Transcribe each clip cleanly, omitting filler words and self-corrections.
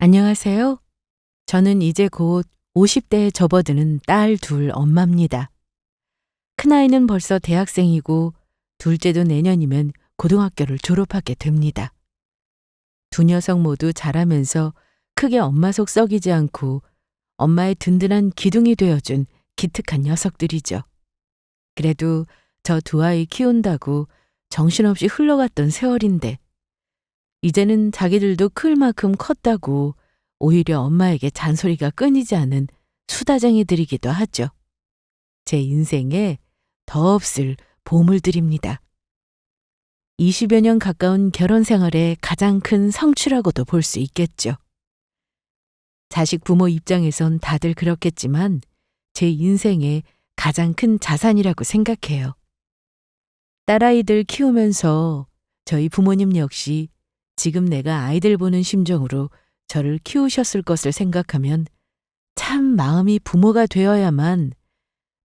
안녕하세요. 저는 이제 곧 50대에 접어드는 딸 둘 엄마입니다. 큰아이는 벌써 대학생이고 둘째도 내년이면 고등학교를 졸업하게 됩니다. 두 녀석 모두 자라면서 크게 엄마 속 썩이지 않고 엄마의 든든한 기둥이 되어준 기특한 녀석들이죠. 그래도 저 두 아이 키운다고 정신없이 흘러갔던 세월인데 이제는 자기들도 클 만큼 컸다고 오히려 엄마에게 잔소리가 끊이지 않은 수다쟁이들이기도 하죠. 제 인생에 더 없을 보물들입니다. 20여 년 가까운 결혼 생활의 가장 큰 성취라고도 볼 수 있겠죠. 자식 부모 입장에선 다들 그렇겠지만 제 인생의 가장 큰 자산이라고 생각해요. 딸아이들 키우면서 저희 부모님 역시 지금 내가 아이들 보는 심정으로 저를 키우셨을 것을 생각하면 참 마음이 부모가 되어야만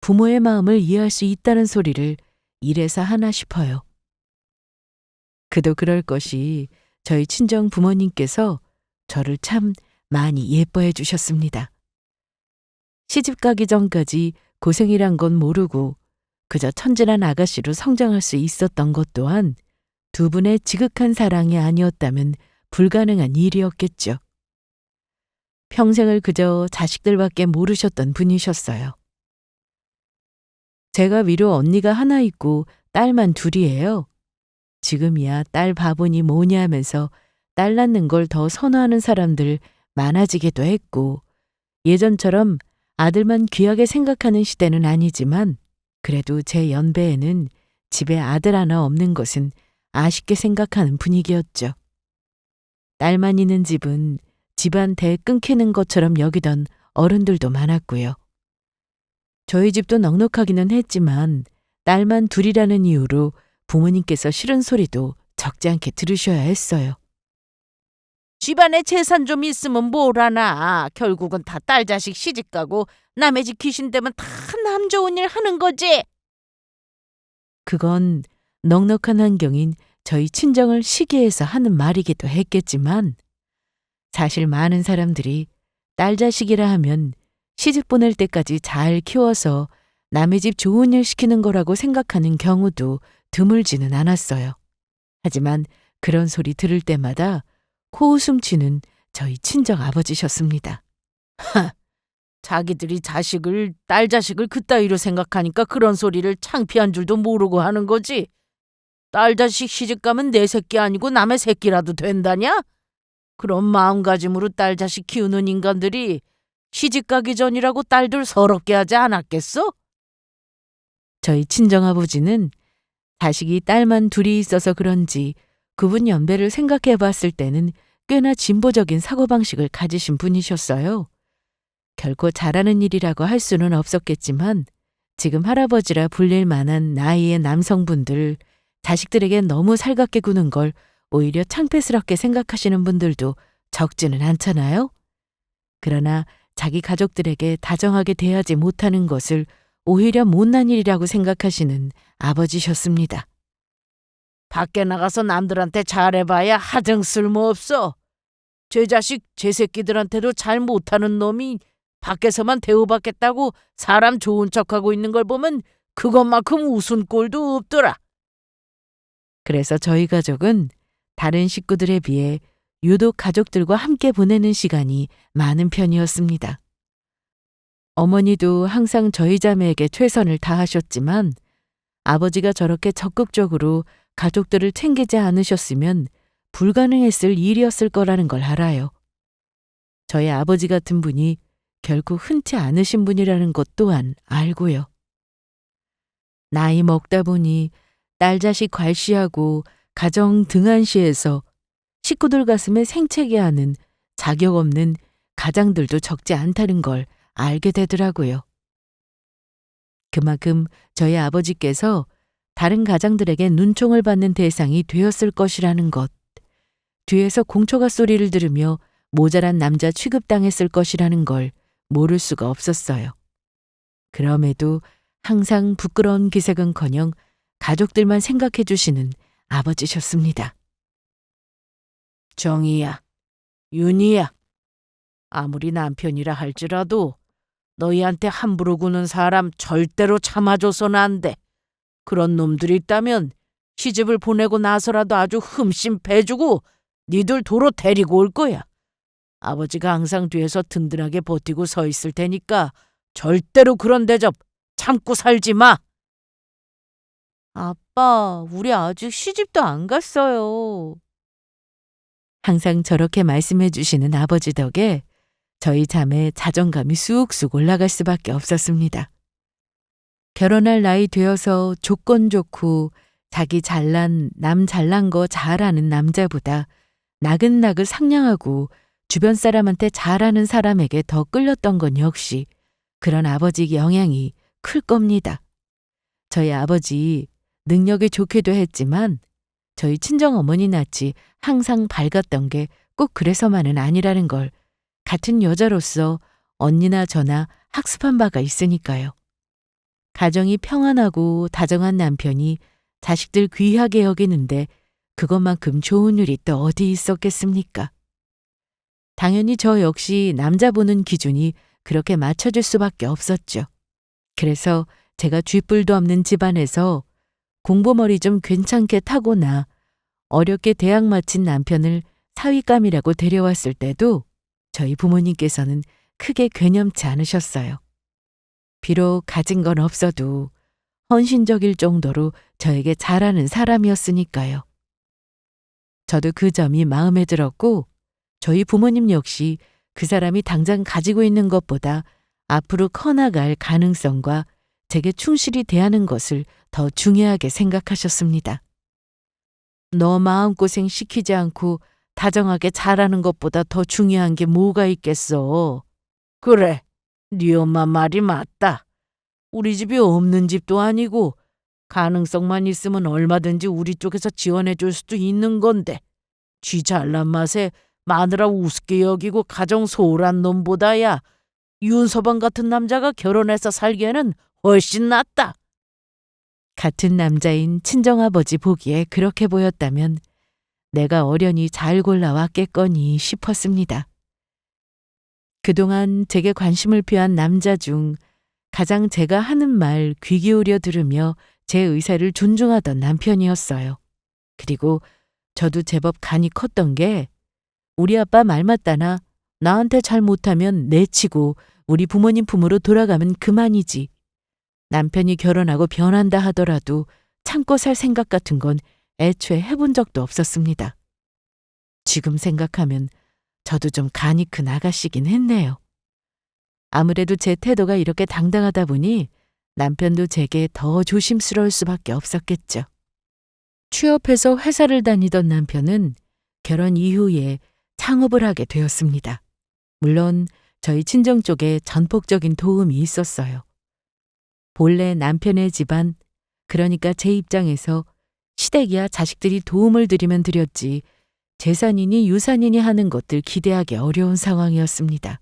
부모의 마음을 이해할 수 있다는 소리를 이래서 하나 싶어요. 그도 그럴 것이 저희 친정 부모님께서 저를 참 많이 예뻐해 주셨습니다. 시집 가기 전까지 고생이란 건 모르고 그저 천진한 아가씨로 성장할 수 있었던 것 또한 두 분의 지극한 사랑이 아니었다면 불가능한 일이었겠죠. 평생을 그저 자식들밖에 모르셨던 분이셨어요. 제가 위로 언니가 하나 있고 딸만 둘이에요. 지금이야 딸 바보니 뭐냐 하면서 딸 낳는 걸 더 선호하는 사람들 많아지기도 했고 예전처럼 아들만 귀하게 생각하는 시대는 아니지만 그래도 제 연배에는 집에 아들 하나 없는 것은 아쉽게 생각하는 분위기였죠. 딸만 있는 집은 집안 대 끊기는 것처럼 여기던 어른들도 많았고요. 저희 집도 넉넉하기는 했지만 딸만 둘이라는 이유로 부모님께서 싫은 소리도 적지 않게 들으셔야 했어요. 집안에 재산 좀 있으면 뭘 하나. 결국은 다 딸 자식 시집가고 남의 집 귀신 되면 다 남 좋은 일 하는 거지. 그건 넉넉한 환경인 저희 친정을 시기해서 하는 말이기도 했겠지만 사실 많은 사람들이 딸 자식이라 하면 시집 보낼 때까지 잘 키워서 남의 집 좋은 일 시키는 거라고 생각하는 경우도 드물지는 않았어요. 하지만 그런 소리 들을 때마다 코웃음 치는 저희 친정 아버지셨습니다. 자기들이 딸 자식을 그따위로 생각하니까 그런 소리를 창피한 줄도 모르고 하는 거지. 딸 자식 시집 가면 내 새끼 아니고 남의 새끼라도 된다냐? 그런 마음가짐으로 딸 자식 키우는 인간들이 시집 가기 전이라고 딸들 서럽게 하지 않았겠어? 저희 친정아버지는 자식이 딸만 둘이 있어서 그런지 그분 연배를 생각해 봤을 때는 꽤나 진보적인 사고방식을 가지신 분이셨어요. 결코 잘하는 일이라고 할 수는 없었겠지만 지금 할아버지라 불릴 만한 나이의 남성분들, 자식들에게 너무 살갑게 구는 걸 오히려 창피스럽게 생각하시는 분들도 적지는 않잖아요. 그러나 자기 가족들에게 다정하게 대하지 못하는 것을 오히려 못난 일이라고 생각하시는 아버지셨습니다. 밖에 나가서 남들한테 잘해봐야 하등 쓸모없어. 제 자식, 제 새끼들한테도 잘 못하는 놈이 밖에서만 대우받겠다고 사람 좋은 척하고 있는 걸 보면 그것만큼 웃은 꼴도 없더라. 그래서 저희 가족은 다른 식구들에 비해 유독 가족들과 함께 보내는 시간이 많은 편이었습니다. 어머니도 항상 저희 자매에게 최선을 다하셨지만 아버지가 저렇게 적극적으로 가족들을 챙기지 않으셨으면 불가능했을 일이었을 거라는 걸 알아요. 저희 아버지 같은 분이 결코 흔치 않으신 분이라는 것 또한 알고요. 나이 먹다 보니 딸 자식 괄시하고 가정 등한시해서 식구들 가슴에 생채게 하는 자격 없는 가장들도 적지 않다는 걸 알게 되더라고요. 그만큼 저희 아버지께서 다른 가장들에게 눈총을 받는 대상이 되었을 것이라는 것, 뒤에서 공초가 소리를 들으며 모자란 남자 취급당했을 것이라는 걸 모를 수가 없었어요. 그럼에도 항상 부끄러운 기색은커녕 가족들만 생각해 주시는 아버지셨습니다. 정이야, 윤이야, 아무리 남편이라 할지라도 너희한테 함부로 구는 사람 절대로 참아줘서는 안 돼. 그런 놈들이 있다면 시집을 보내고 나서라도 아주 흠씬 패주고 니들 도로 데리고 올 거야. 아버지가 항상 뒤에서 든든하게 버티고 서 있을 테니까 절대로 그런 대접 참고 살지 마. 아빠, 우리 아직 시집도 안 갔어요. 항상 저렇게 말씀해 주시는 아버지 덕에 저희 자매 자존감이 쑥쑥 올라갈 수밖에 없었습니다. 결혼할 나이 되어서 조건 좋고 자기 남 잘난 거 잘하는 남자보다 나긋나긋 상냥하고 주변 사람한테 잘하는 사람에게 더 끌렸던 건 역시 그런 아버지 영향이 클 겁니다. 저희 아버지 능력이 좋기도 했지만 저희 친정어머니 낯이 항상 밝았던 게 꼭 그래서만은 아니라는 걸 같은 여자로서 언니나 저나 학습한 바가 있으니까요. 가정이 평안하고 다정한 남편이 자식들 귀하게 여기는데 그것만큼 좋은 일이 또 어디 있었겠습니까? 당연히 저 역시 남자 보는 기준이 그렇게 맞춰질 수밖에 없었죠. 그래서 제가 쥐뿔도 없는 집안에서 공부머리 좀 괜찮게 타고나 어렵게 대학 마친 남편을 사위감이라고 데려왔을 때도 저희 부모님께서는 크게 괴념치 않으셨어요. 비록 가진 건 없어도 헌신적일 정도로 저에게 잘하는 사람이었으니까요. 저도 그 점이 마음에 들었고 저희 부모님 역시 그 사람이 당장 가지고 있는 것보다 앞으로 커나갈 가능성과 제게 충실히 대하는 것을 더 중요하게 생각하셨습니다. 너 마음고생 시키지 않고 다정하게 잘하는 것보다 더 중요한 게 뭐가 있겠어. 그래, 네 엄마 말이 맞다. 우리 집이 없는 집도 아니고 가능성만 있으면 얼마든지 우리 쪽에서 지원해 줄 수도 있는 건데 쥐 잘난 맛에 마누라 우습게 여기고 가정 소홀한 놈보다야 윤서방 같은 남자가 결혼해서 살기에는 훨씬 낫다. 같은 남자인 친정아버지 보기에 그렇게 보였다면 내가 어련히 잘 골라왔겠거니 싶었습니다. 그동안 제게 관심을 표한 남자 중 가장 제가 하는 말 귀 기울여 들으며 제 의사를 존중하던 남편이었어요. 그리고 저도 제법 간이 컸던 게 우리 아빠 말 맞다나 나한테 잘 못하면 내치고 우리 부모님 품으로 돌아가면 그만이지. 남편이 결혼하고 변한다 하더라도 참고 살 생각 같은 건 애초에 해본 적도 없었습니다. 지금 생각하면 저도 좀 간이 큰 아가씨긴 했네요. 아무래도 제 태도가 이렇게 당당하다 보니 남편도 제게 더 조심스러울 수밖에 없었겠죠. 취업해서 회사를 다니던 남편은 결혼 이후에 창업을 하게 되었습니다. 물론 저희 친정 쪽에 전폭적인 도움이 있었어요. 본래 남편의 집안, 그러니까 제 입장에서 시댁이야 자식들이 도움을 드리면 드렸지 재산이니 유산이니 하는 것들 기대하기 어려운 상황이었습니다.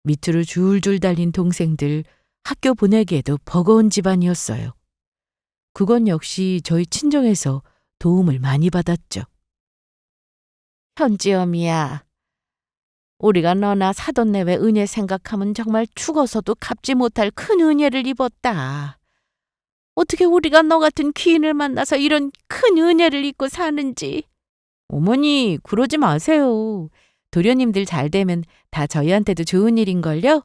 밑으로 줄줄 달린 동생들 학교 보내기에도 버거운 집안이었어요. 그건 역시 저희 친정에서 도움을 많이 받았죠. 현지엄이야. 우리가 너나 사돈내외 은혜 생각하면 정말 죽어서도 갚지 못할 큰 은혜를 입었다. 어떻게 우리가 너 같은 귀인을 만나서 이런 큰 은혜를 입고 사는지. 어머니, 그러지 마세요. 도련님들 잘 되면 다 저희한테도 좋은 일인걸요?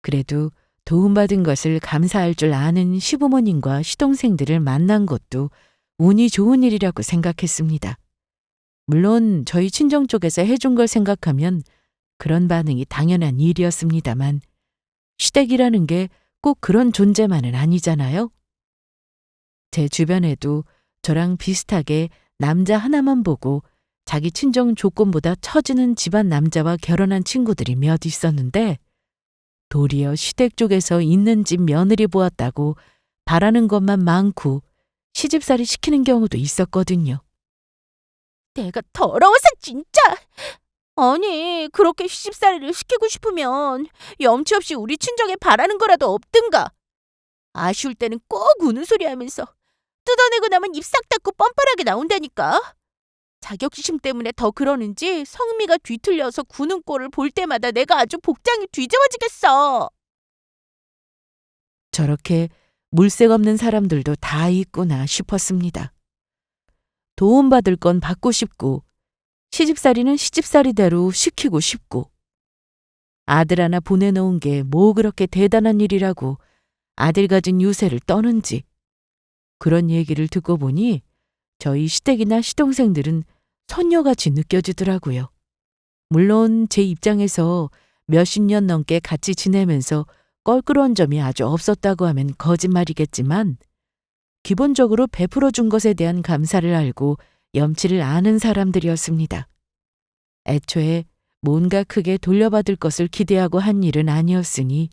그래도 도움받은 것을 감사할 줄 아는 시부모님과 시동생들을 만난 것도 운이 좋은 일이라고 생각했습니다. 물론 저희 친정 쪽에서 해준 걸 생각하면 그런 반응이 당연한 일이었습니다만 시댁이라는 게 꼭 그런 존재만은 아니잖아요. 제 주변에도 저랑 비슷하게 남자 하나만 보고 자기 친정 조건보다 처지는 집안 남자와 결혼한 친구들이 몇 있었는데 도리어 시댁 쪽에서 있는 집 며느리 보았다고 바라는 것만 많고 시집살이 시키는 경우도 있었거든요. 내가 더러워서 진짜. 아니, 그렇게 시집살이를 시키고 싶으면 염치 없이 우리 친정에 바라는 거라도 없든가. 아쉬울 때는 꼭 우는 소리 하면서 뜯어내고 나면 입 싹 닫고 뻔뻔하게 나온다니까. 자격지심 때문에 더 그러는지 성미가 뒤틀려서 구는 꼴을 볼 때마다 내가 아주 복장이 뒤집어지겠어. 저렇게 물색 없는 사람들도 다 있구나 싶었습니다. 도움받을 건 받고 싶고 시집살이는 시집살이대로 시키고 싶고 아들 하나 보내놓은 게 뭐 그렇게 대단한 일이라고 아들 가진 유세를 떠는지 그런 얘기를 듣고 보니 저희 시댁이나 시동생들은 손녀같이 느껴지더라고요. 물론 제 입장에서 몇십 년 넘게 같이 지내면서 껄끄러운 점이 아주 없었다고 하면 거짓말이겠지만 기본적으로 베풀어 준 것에 대한 감사를 알고 염치를 아는 사람들이었습니다. 애초에 뭔가 크게 돌려받을 것을 기대하고 한 일은 아니었으니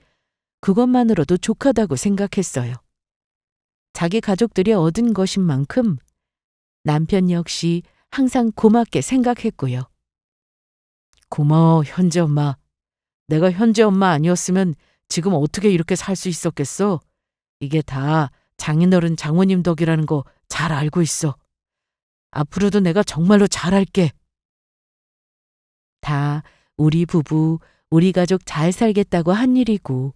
그것만으로도 족하다고 생각했어요. 자기 가족들이 얻은 것인 만큼 남편 역시 항상 고맙게 생각했고요. 고마워, 현재 엄마. 내가 현재 엄마 아니었으면 지금 어떻게 이렇게 살 수 있었겠어? 이게 다 장인어른 장모님 덕이라는 거 잘 알고 있어. 앞으로도 내가 정말로 잘할게. 다 우리 부부, 우리 가족 잘 살겠다고 한 일이고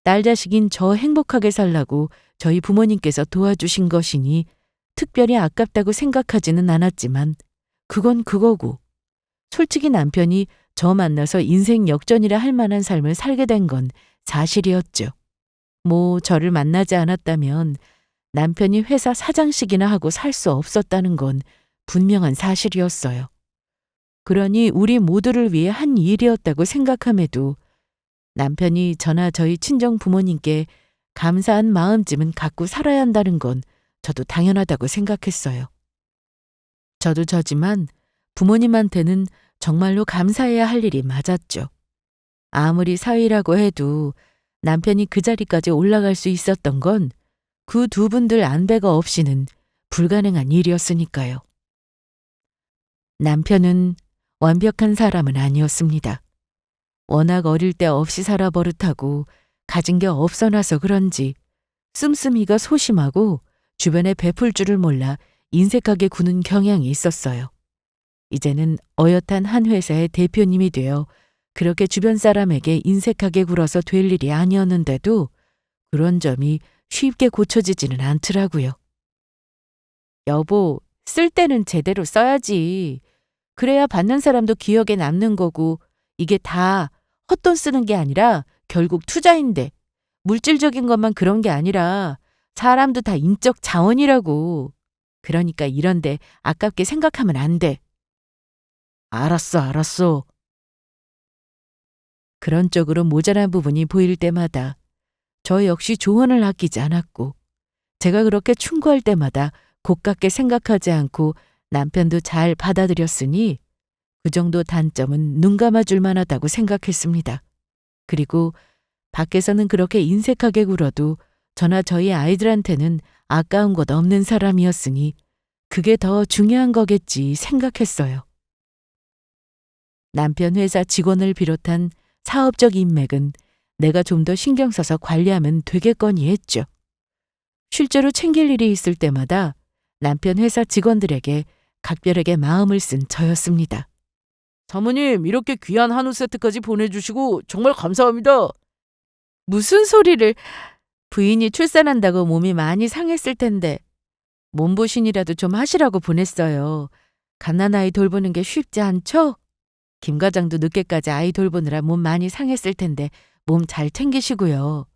딸 자식인 저 행복하게 살라고 저희 부모님께서 도와주신 것이니 특별히 아깝다고 생각하지는 않았지만 그건 그거고 솔직히 남편이 저 만나서 인생 역전이라 할 만한 삶을 살게 된 건 사실이었죠. 뭐 저를 만나지 않았다면 남편이 회사 사장식이나 하고 살 수 없었다는 건 분명한 사실이었어요. 그러니 우리 모두를 위해 한 일이었다고 생각함에도 남편이 저나 저희 친정 부모님께 감사한 마음쯤은 갖고 살아야 한다는 건 저도 당연하다고 생각했어요. 저도 저지만 부모님한테는 정말로 감사해야 할 일이 맞았죠. 아무리 사위라고 해도 남편이 그 자리까지 올라갈 수 있었던 건 그 두 분들 안배가 없이는 불가능한 일이었으니까요. 남편은 완벽한 사람은 아니었습니다. 워낙 어릴 때 없이 살아 버릇하고 가진 게 없어 나서 그런지 씀씀이가 소심하고 주변에 베풀 줄을 몰라 인색하게 구는 경향이 있었어요. 이제는 어엿한 한 회사의 대표님이 되어 그렇게 주변 사람에게 인색하게 굴어서 될 일이 아니었는데도 그런 점이 쉽게 고쳐지지는 않더라고요. 여보, 쓸 때는 제대로 써야지. 그래야 받는 사람도 기억에 남는 거고 이게 다 헛돈 쓰는 게 아니라 결국 투자인데 물질적인 것만 그런 게 아니라 사람도 다 인적 자원이라고. 그러니까 이런데 아깝게 생각하면 안 돼. 알았어. 그런 쪽으로 모자란 부분이 보일 때마다 저 역시 조언을 아끼지 않았고 제가 그렇게 충고할 때마다 고깝게 생각하지 않고 남편도 잘 받아들였으니 그 정도 단점은 눈 감아줄 만하다고 생각했습니다. 그리고 밖에서는 그렇게 인색하게 굴어도 저나 저희 아이들한테는 아까운 것 없는 사람이었으니 그게 더 중요한 거겠지 생각했어요. 남편 회사 직원을 비롯한 사업적 인맥은 내가 좀 더 신경 써서 관리하면 되겠거니 했죠. 실제로 챙길 일이 있을 때마다 남편 회사 직원들에게 각별하게 마음을 쓴 저였습니다. 사모님, 이렇게 귀한 한우 세트까지 보내주시고 정말 감사합니다. 무슨 소리를. 부인이 출산한다고 몸이 많이 상했을 텐데 몸보신이라도 좀 하시라고 보냈어요. 갓난아이 돌보는 게 쉽지 않죠? 김 과장도 늦게까지 아이 돌보느라 몸 많이 상했을 텐데 몸 잘 챙기시고요.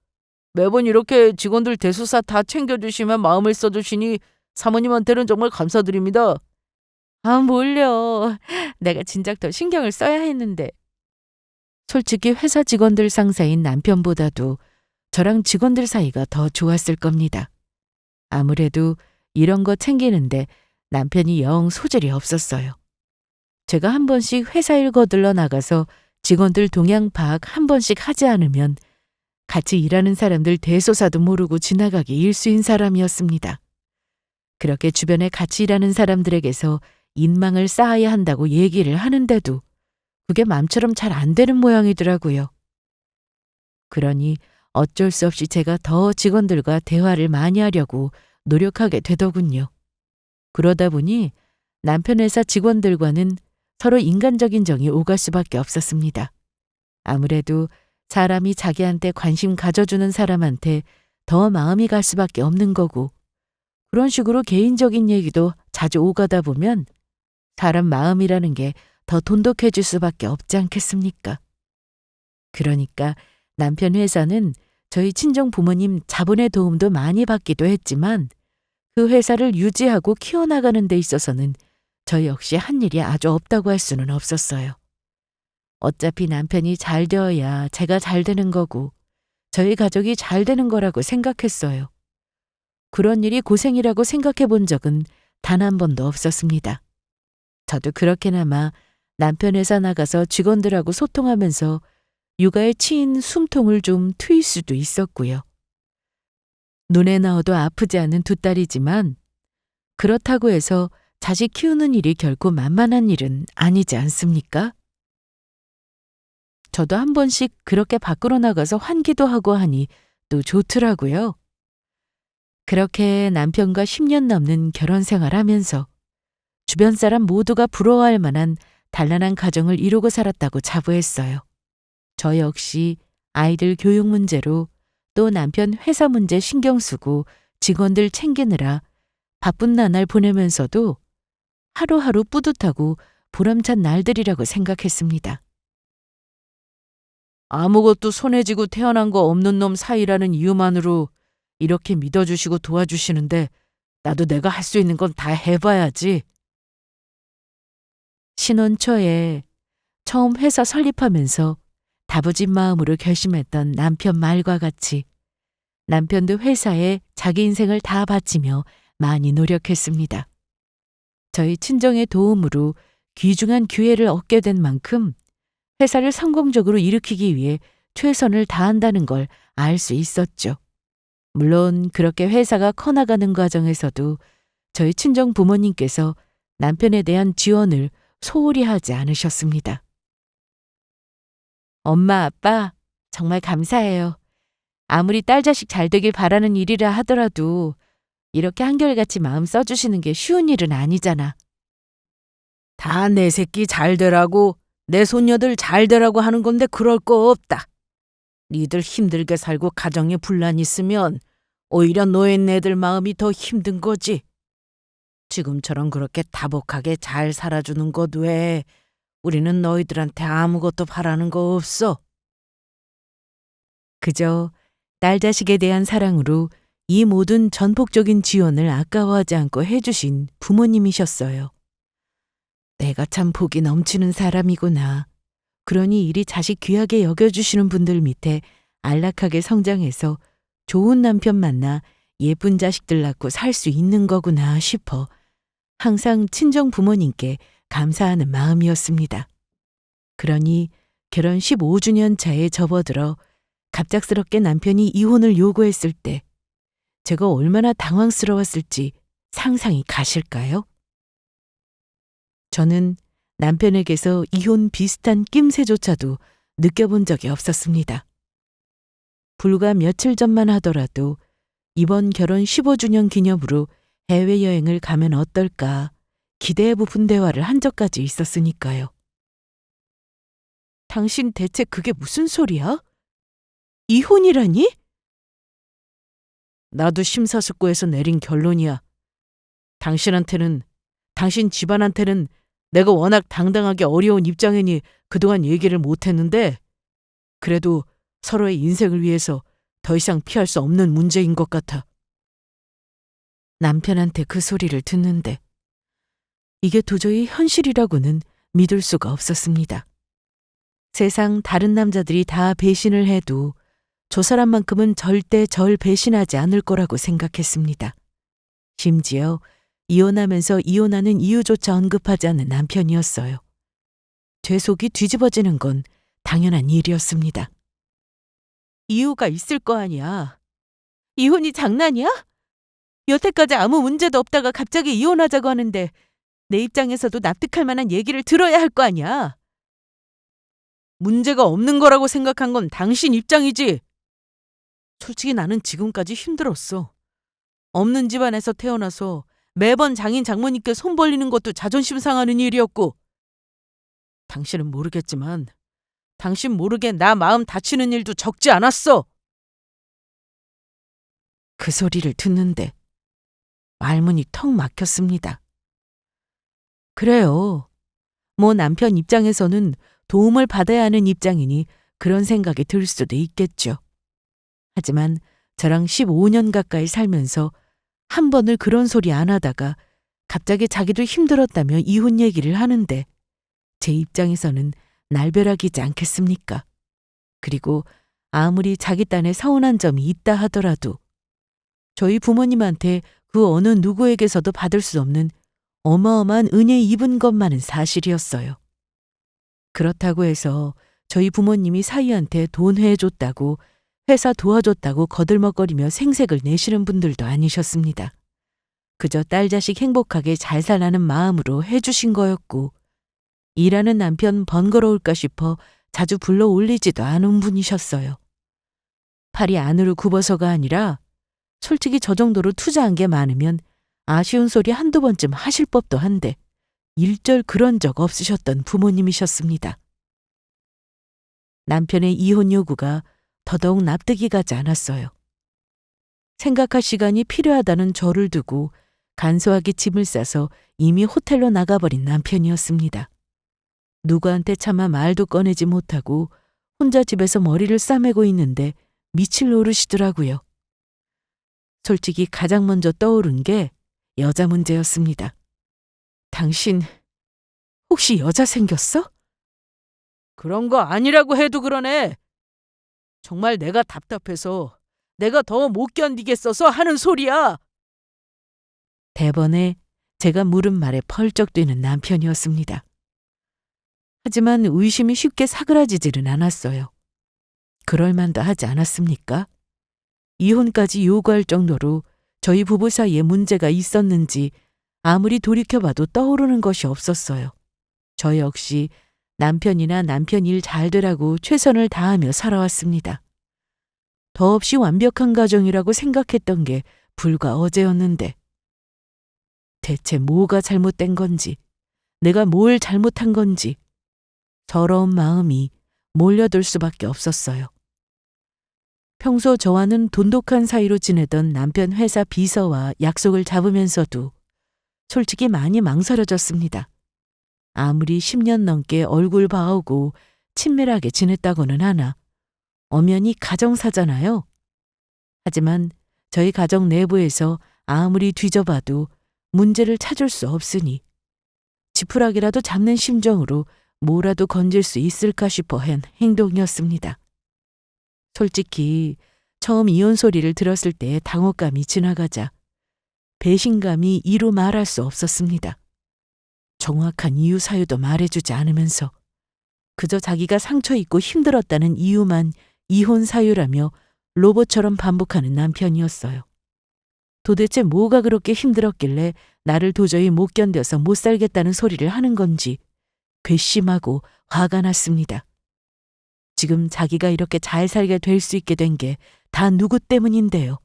매번 이렇게 직원들 대소사 다 챙겨주시면 마음을 써주시니 사모님한테는 정말 감사드립니다. 아, 뭘요. 내가 진작 더 신경을 써야 했는데. 솔직히 회사 직원들 상사인 남편보다도 저랑 직원들 사이가 더 좋았을 겁니다. 아무래도 이런 거 챙기는데 남편이 영 소질이 없었어요. 제가 한 번씩 회사 일 거들러 나가서 직원들 동향 파악 한 번씩 하지 않으면 같이 일하는 사람들 대소사도 모르고 지나가기 일수인 사람이었습니다. 그렇게 주변에 같이 일하는 사람들에게서 인망을 쌓아야 한다고 얘기를 하는데도 그게 맘처럼 잘 안 되는 모양이더라고요. 그러니 어쩔 수 없이 제가 더 직원들과 대화를 많이 하려고 노력하게 되더군요. 그러다 보니 남편 회사 직원들과는 서로 인간적인 정이 오갈 수밖에 없었습니다. 아무래도 사람이 자기한테 관심 가져주는 사람한테 더 마음이 갈 수밖에 없는 거고, 그런 식으로 개인적인 얘기도 자주 오가다 보면 사람 마음이라는 게 더 돈독해질 수밖에 없지 않겠습니까? 그러니까 남편 회사는 저희 친정 부모님 자본의 도움도 많이 받기도 했지만 그 회사를 유지하고 키워나가는 데 있어서는 저 역시 한 일이 아주 없다고 할 수는 없었어요. 어차피 남편이 잘 되어야 제가 잘 되는 거고 저희 가족이 잘 되는 거라고 생각했어요. 그런 일이 고생이라고 생각해 본 적은 단 한 번도 없었습니다. 저도 그렇게나마 남편 회사 나가서 직원들하고 소통하면서 육아에 치인 숨통을 좀 트일 수도 있었고요. 눈에 넣어도 아프지 않은 두 딸이지만 그렇다고 해서 자식 키우는 일이 결코 만만한 일은 아니지 않습니까? 저도 한 번씩 그렇게 밖으로 나가서 환기도 하고 하니 또 좋더라고요. 그렇게 남편과 10년 넘는 결혼 생활하면서 주변 사람 모두가 부러워할 만한 단란한 가정을 이루고 살았다고 자부했어요. 저 역시 아이들 교육 문제로 또 남편 회사 문제 신경 쓰고 직원들 챙기느라 바쁜 나날 보내면서도 하루하루 뿌듯하고 보람찬 날들이라고 생각했습니다. 아무것도 손에 쥐고 태어난 거 없는 놈 사이라는 이유만으로 이렇게 믿어주시고 도와주시는데 나도 내가 할 수 있는 건 다 해봐야지. 신혼 초에 처음 회사 설립하면서 다부진 마음으로 결심했던 남편 말과 같이 남편도 회사에 자기 인생을 다 바치며 많이 노력했습니다. 저희 친정의 도움으로 귀중한 기회를 얻게 된 만큼 회사를 성공적으로 일으키기 위해 최선을 다한다는 걸 알 수 있었죠. 물론 그렇게 회사가 커나가는 과정에서도 저희 친정 부모님께서 남편에 대한 지원을 소홀히 하지 않으셨습니다. 엄마, 아빠, 정말 감사해요. 아무리 딸 자식 잘 되길 바라는 일이라 하더라도 이렇게 한결같이 마음 써주시는 게 쉬운 일은 아니잖아. 다 내 새끼 잘 되라고 내 손녀들 잘 되라고 하는 건데 그럴 거 없다. 니들 힘들게 살고 가정에 분란 있으면 오히려 노인네들 마음이 더 힘든 거지. 지금처럼 그렇게 다복하게 잘 살아주는 것 외에 우리는 너희들한테 아무것도 바라는 거 없어. 그저 딸 자식에 대한 사랑으로 이 모든 전폭적인 지원을 아까워하지 않고 해주신 부모님이셨어요. 내가 참 복이 넘치는 사람이구나. 그러니 이리 자식 귀하게 여겨주시는 분들 밑에 안락하게 성장해서 좋은 남편 만나 예쁜 자식들 낳고 살 수 있는 거구나 싶어 항상 친정 부모님께 감사하는 마음이었습니다. 그러니 결혼 15주년 차에 접어들어 갑작스럽게 남편이 이혼을 요구했을 때 제가 얼마나 당황스러웠을지 상상이 가실까요? 저는 남편에게서 이혼 비슷한 낌새조차도 느껴본 적이 없었습니다. 불과 며칠 전만 하더라도 이번 결혼 15주년 기념으로 해외여행을 가면 어떨까 기대해 부푼 대화를 한 적까지 있었으니까요. 당신 대체 그게 무슨 소리야? 이혼이라니? 나도 심사숙고해서 내린 결론이야. 당신한테는, 당신 집안한테는 내가 워낙 당당하게 어려운 입장이니 그동안 얘기를 못했는데 그래도 서로의 인생을 위해서 더 이상 피할 수 없는 문제인 것 같아. 남편한테 그 소리를 듣는데 이게 도저히 현실이라고는 믿을 수가 없었습니다. 세상 다른 남자들이 다 배신을 해도 저 사람만큼은 절대 절 배신하지 않을 거라고 생각했습니다. 심지어 이혼하면서 이혼하는 이유조차 언급하지 않는 남편이었어요. 제 속이 뒤집어지는 건 당연한 일이었습니다. 이유가 있을 거 아니야. 이혼이 장난이야? 여태까지 아무 문제도 없다가 갑자기 이혼하자고 하는데 내 입장에서도 납득할 만한 얘기를 들어야 할 거 아니야. 문제가 없는 거라고 생각한 건 당신 입장이지. 솔직히 나는 지금까지 힘들었어. 없는 집안에서 태어나서 매번 장인 장모님께 손 벌리는 것도 자존심 상하는 일이었고, 당신은 모르겠지만 당신 모르게 나 마음 다치는 일도 적지 않았어. 그 소리를 듣는데 말문이 턱 막혔습니다. 그래요. 뭐 남편 입장에서는 도움을 받아야 하는 입장이니 그런 생각이 들 수도 있겠죠. 하지만 저랑 15년 가까이 살면서 한 번을 그런 소리 안 하다가 갑자기 자기도 힘들었다며 이혼 얘기를 하는데 제 입장에서는 날벼락이지 않겠습니까? 그리고 아무리 자기 딴에 서운한 점이 있다 하더라도 저희 부모님한테 그 어느 누구에게서도 받을 수 없는 어마어마한 은혜 입은 것만은 사실이었어요. 그렇다고 해서 저희 부모님이 사위한테 돈 해줬다고 회사 도와줬다고 거들먹거리며 생색을 내시는 분들도 아니셨습니다. 그저 딸 자식 행복하게 잘 살라는 마음으로 해주신 거였고 일하는 남편 번거로울까 싶어 자주 불러 올리지도 않은 분이셨어요. 팔이 안으로 굽어서가 아니라 솔직히 저 정도로 투자한 게 많으면 아쉬운 소리 한두 번쯤 하실 법도 한데 일절 그런 적 없으셨던 부모님이셨습니다. 남편의 이혼 요구가 더더욱 납득이 가지 않았어요. 생각할 시간이 필요하다는 저를 두고 간소하게 짐을 싸서 이미 호텔로 나가버린 남편이었습니다. 누구한테 차마 말도 꺼내지 못하고 혼자 집에서 머리를 싸매고 있는데 미칠 노릇이더라고요. 솔직히 가장 먼저 떠오른 게 여자 문제였습니다. 당신 혹시 여자 생겼어? 그런 거 아니라고 해도 그러네. 정말 내가 답답해서 내가 더 못 견디겠어서 하는 소리야. 대번에 제가 물은 말에 펄쩍 뛰는 남편이었습니다. 하지만 의심이 쉽게 사그라지지는 않았어요. 그럴 만도 하지 않았습니까? 이혼까지 요구할 정도로 저희 부부 사이에 문제가 있었는지 아무리 돌이켜봐도 떠오르는 것이 없었어요. 저 역시 남편이나 남편 일 잘 되라고 최선을 다하며 살아왔습니다. 더없이 완벽한 가정이라고 생각했던 게 불과 어제였는데 대체 뭐가 잘못된 건지, 내가 뭘 잘못한 건지 더러운 마음이 몰려들 수밖에 없었어요. 평소 저와는 돈독한 사이로 지내던 남편 회사 비서와 약속을 잡으면서도 솔직히 많이 망설여졌습니다. 아무리 10년 넘게 얼굴 봐오고 친밀하게 지냈다고는 하나 엄연히 가정사잖아요. 하지만 저희 가정 내부에서 아무리 뒤져봐도 문제를 찾을 수 없으니 지푸라기라도 잡는 심정으로 뭐라도 건질 수 있을까 싶어 한 행동이었습니다. 솔직히 처음 이혼 소리를 들었을 때의 당혹감이 지나가자 배신감이 이루 말할 수 없었습니다. 정확한 이유 사유도 말해주지 않으면서 그저 자기가 상처 있고 힘들었다는 이유만 이혼 사유라며 로봇처럼 반복하는 남편이었어요. 도대체 뭐가 그렇게 힘들었길래 나를 도저히 못 견뎌서 못 살겠다는 소리를 하는 건지 괘씸하고 화가 났습니다. 지금 자기가 이렇게 잘 살게 될 수 있게 된 게 다 누구 때문인데요.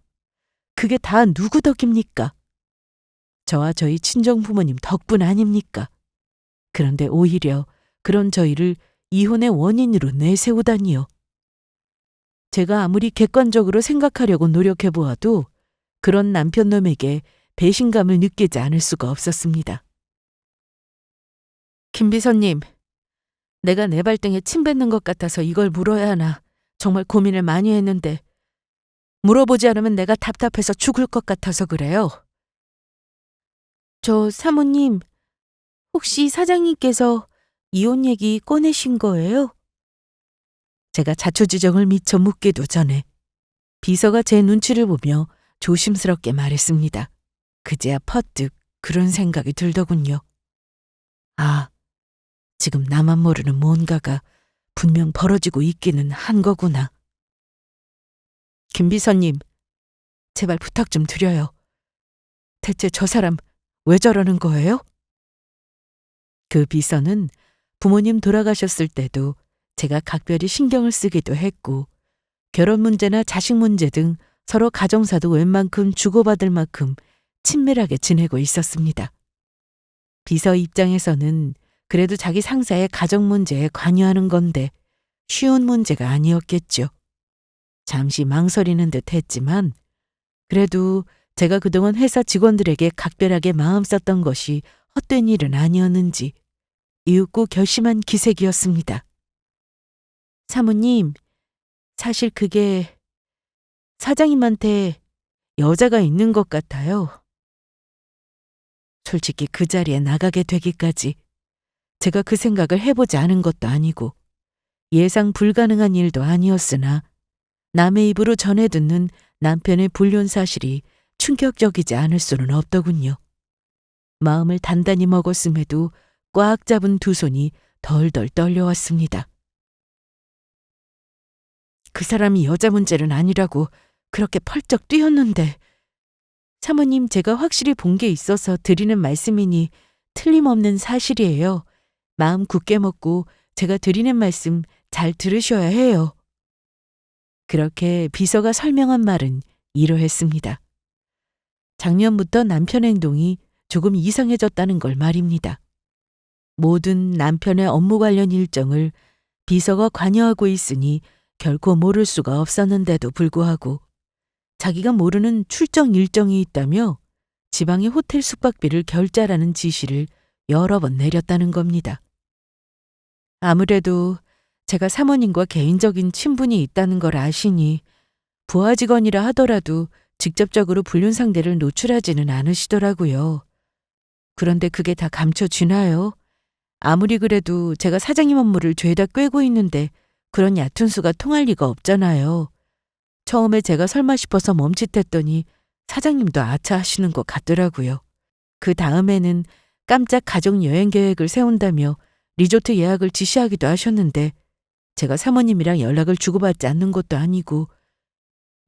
그게 다 누구 덕입니까? 저와 저희 친정 부모님 덕분 아닙니까? 그런데 오히려 그런 저희를 이혼의 원인으로 내세우다니요. 제가 아무리 객관적으로 생각하려고 노력해보아도 그런 남편놈에게 배신감을 느끼지 않을 수가 없었습니다. 김 비서님, 내가 내 발등에 침 뱉는 것 같아서 이걸 물어야 하나 정말 고민을 많이 했는데 물어보지 않으면 내가 답답해서 죽을 것 같아서 그래요. 저 사모님, 혹시 사장님께서 이혼 얘기 꺼내신 거예요? 제가 자초지정을 미처 묻기도 전에 비서가 제 눈치를 보며 조심스럽게 말했습니다. 그제야 퍼뜩 그런 생각이 들더군요. 아, 지금 나만 모르는 뭔가가 분명 벌어지고 있기는 한 거구나. 김 비서님, 제발 부탁 좀 드려요. 대체 저 사람 왜 저러는 거예요? 그 비서는 부모님 돌아가셨을 때도 제가 각별히 신경을 쓰기도 했고 결혼 문제나 자식 문제 등 서로 가정사도 웬만큼 주고받을 만큼 친밀하게 지내고 있었습니다. 비서 입장에서는 그래도 자기 상사의 가정 문제에 관여하는 건데 쉬운 문제가 아니었겠죠. 잠시 망설이는 듯 했지만 그래도 제가 그동안 회사 직원들에게 각별하게 마음 썼던 것이 헛된 일은 아니었는지 이윽고 결심한 기색이었습니다. 사모님, 사실 그게 사장님한테 여자가 있는 것 같아요. 솔직히 그 자리에 나가게 되기까지 제가 그 생각을 해보지 않은 것도 아니고 예상 불가능한 일도 아니었으나 남의 입으로 전해 듣는 남편의 불륜 사실이 충격적이지 않을 수는 없더군요. 마음을 단단히 먹었음에도 꽉 잡은 두 손이 덜덜 떨려왔습니다. 그 사람이 여자 문제는 아니라고 그렇게 펄쩍 뛰었는데 사모님, 제가 확실히 본 게 있어서 드리는 말씀이니 틀림없는 사실이에요. 마음 굳게 먹고 제가 드리는 말씀 잘 들으셔야 해요. 그렇게 비서가 설명한 말은 이러했습니다. 작년부터 남편 행동이 조금 이상해졌다는 걸 말입니다. 모든 남편의 업무 관련 일정을 비서가 관여하고 있으니 결코 모를 수가 없었는데도 불구하고 자기가 모르는 출정 일정이 있다며 지방의 호텔 숙박비를 결제하라는 지시를 여러 번 내렸다는 겁니다. 아무래도 제가 사모님과 개인적인 친분이 있다는 걸 아시니 부하 직원이라 하더라도 직접적으로 불륜 상대를 노출하지는 않으시더라고요. 그런데 그게 다 감춰지나요? 아무리 그래도 제가 사장님 업무를 죄다 꿰고 있는데 그런 얕은 수가 통할 리가 없잖아요. 처음에 제가 설마 싶어서 멈칫했더니 사장님도 아차 하시는 것 같더라고요. 그 다음에는 깜짝 가족 여행 계획을 세운다며 리조트 예약을 지시하기도 하셨는데 제가 사모님이랑 연락을 주고받지 않는 것도 아니고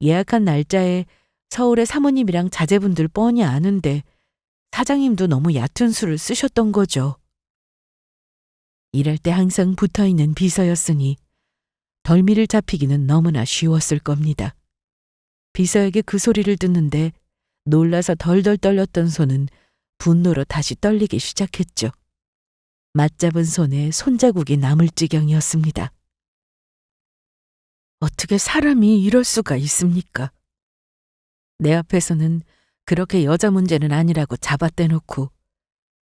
예약한 날짜에 서울에 사모님이랑 자제분들 뻔히 아는데 사장님도 너무 얕은 수를 쓰셨던 거죠. 일할 때 항상 붙어있는 비서였으니 덜미를 잡히기는 너무나 쉬웠을 겁니다. 비서에게 그 소리를 듣는데 놀라서 덜덜 떨렸던 손은 분노로 다시 떨리기 시작했죠. 맞잡은 손에 손자국이 남을 지경이었습니다. 어떻게 사람이 이럴 수가 있습니까? 내 앞에서는 그렇게 여자 문제는 아니라고 잡아떼놓고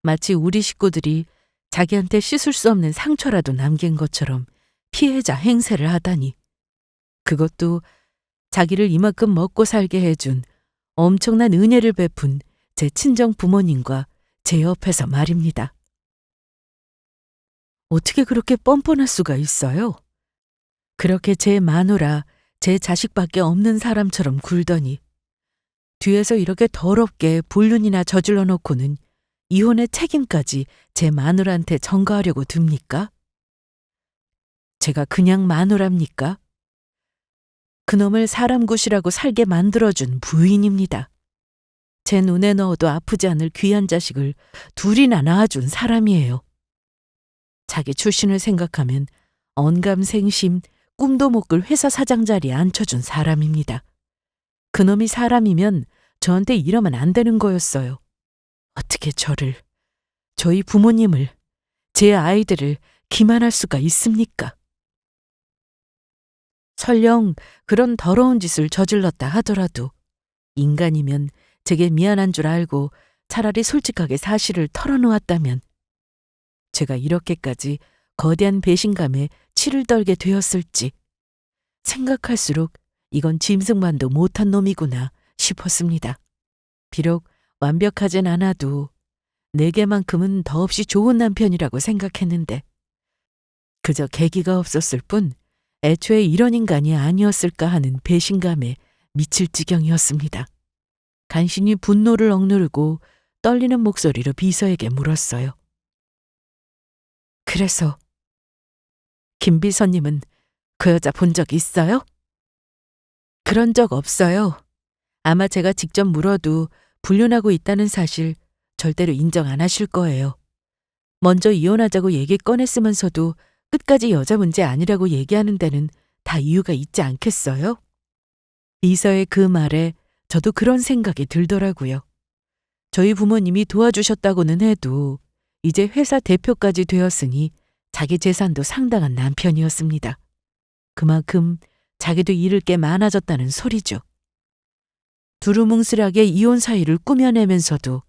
마치 우리 식구들이 자기한테 씻을 수 없는 상처라도 남긴 것처럼 피해자 행세를 하다니. 그것도 자기를 이만큼 먹고 살게 해준 엄청난 은혜를 베푼 제 친정 부모님과 제 옆에서 말입니다. 어떻게 그렇게 뻔뻔할 수가 있어요? 그렇게 제 마누라, 제 자식밖에 없는 사람처럼 굴더니 뒤에서 이렇게 더럽게 불륜이나 저질러 놓고는 이혼의 책임까지 제 마누라한테 전가하려고 듭니까? 제가 그냥 마누라입니까? 그놈을 사람 굿이라고 살게 만들어준 부인입니다. 제 눈에 넣어도 아프지 않을 귀한 자식을 둘이나 낳아준 사람이에요. 자기 출신을 생각하면 언감생심, 꿈도 못 꿀 회사 사장 자리에 앉혀준 사람입니다. 그놈이 사람이면 저한테 이러면 안 되는 거였어요. 어떻게 저를, 저희 부모님을, 제 아이들을 기만할 수가 있습니까? 설령 그런 더러운 짓을 저질렀다 하더라도 인간이면 제게 미안한 줄 알고 차라리 솔직하게 사실을 털어놓았다면 제가 이렇게까지 거대한 배신감에 치를 떨게 되었을지 생각할수록 이건 짐승만도 못한 놈이구나 싶었습니다. 비록 완벽하진 않아도 내게만큼은 더없이 좋은 남편이라고 생각했는데 그저 계기가 없었을 뿐 애초에 이런 인간이 아니었을까 하는 배신감에 미칠 지경이었습니다. 간신히 분노를 억누르고 떨리는 목소리로 비서에게 물었어요. 그래서 김 비서님은 그 여자 본 적 있어요? 그런 적 없어요. 아마 제가 직접 물어도 불륜하고 있다는 사실 절대로 인정 안 하실 거예요. 먼저 이혼하자고 얘기 꺼냈으면서도 끝까지 여자 문제 아니라고 얘기하는 데는 다 이유가 있지 않겠어요? 비서의 그 말에 저도 그런 생각이 들더라고요. 저희 부모님이 도와주셨다고는 해도 이제 회사 대표까지 되었으니 자기 재산도 상당한 남편이었습니다. 그만큼 자기도 잃을 게 많아졌다는 소리죠. 두루뭉술하게 이혼 사유를 꾸며내면서도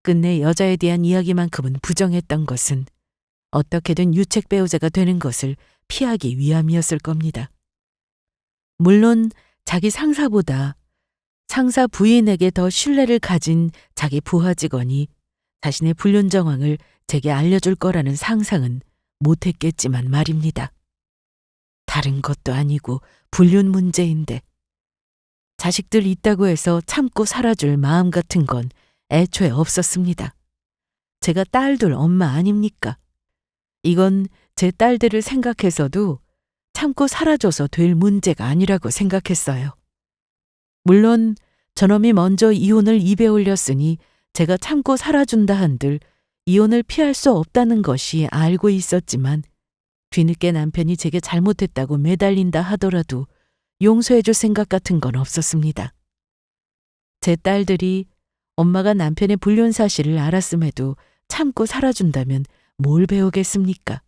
끝내 여자에 대한 이야기만큼은 부정했던 것은 어떻게든 유책 배우자가 되는 것을 피하기 위함이었을 겁니다. 물론 자기 상사보다 상사 부인에게 더 신뢰를 가진 자기 부하 직원이 자신의 불륜 정황을 제게 알려줄 거라는 상상은 못했겠지만 말입니다. 다른 것도 아니고 불륜 문제인데 자식들 있다고 해서 참고 살아줄 마음 같은 건 애초에 없었습니다. 제가 딸들 엄마 아닙니까? 이건 제 딸들을 생각해서도 참고 살아줘서 될 문제가 아니라고 생각했어요. 물론 저놈이 먼저 이혼을 입에 올렸으니 제가 참고 살아준다 한들 이혼을 피할 수 없다는 것이 알고 있었지만 뒤늦게 남편이 제게 잘못했다고 매달린다 하더라도 용서해줄 생각 같은 건 없었습니다. 제 딸들이 엄마가 남편의 불륜 사실을 알았음에도 참고 살아준다면 뭘 배우겠습니까?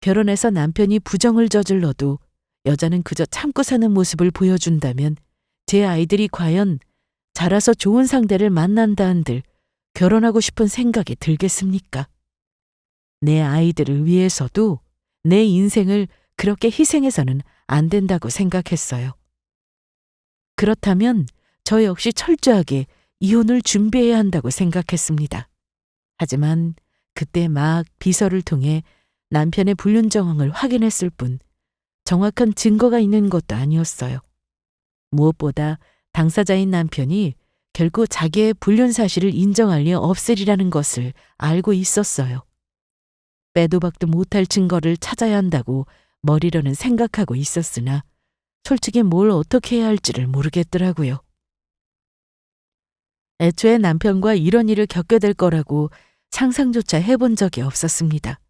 결혼해서 남편이 부정을 저질러도 여자는 그저 참고 사는 모습을 보여준다면 제 아이들이 과연 자라서 좋은 상대를 만난다 한들 결혼하고 싶은 생각이 들겠습니까? 내 아이들을 위해서도 내 인생을 그렇게 희생해서는 안 된다고 생각했어요. 그렇다면 저 역시 철저하게 이혼을 준비해야 한다고 생각했습니다. 하지만 그때 막 비서를 통해 남편의 불륜 정황을 확인했을 뿐 정확한 증거가 있는 것도 아니었어요. 무엇보다 당사자인 남편이 결코 자기의 불륜 사실을 인정할 리 없으리라는 것을 알고 있었어요. 빼도 박도 못할 증거를 찾아야 한다고 머리로는 생각하고 있었으나 솔직히 뭘 어떻게 해야 할지를 모르겠더라고요. 애초에 남편과 이런 일을 겪게 될 거라고 상상조차 해본 적이 없었습니다.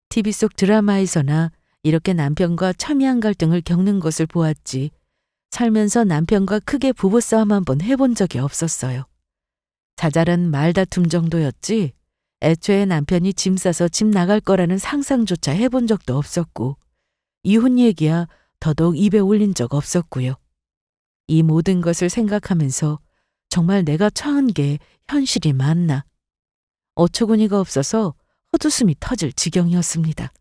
TV 속 드라마에서나 이렇게 남편과 첨예한 갈등을 겪는 것을 보았지 살면서 남편과 크게 부부싸움 한번 해본 적이 없었어요. 자잘한 말다툼 정도였지 애초에 남편이 짐 싸서 집 나갈 거라는 상상조차 해본 적도 없었고 이혼 얘기야 더더욱 입에 올린 적 없었고요. 이 모든 것을 생각하면서 정말 내가 처한 게 현실이 맞나? 어처구니가 없어서 헛웃음이 터질 지경이었습니다.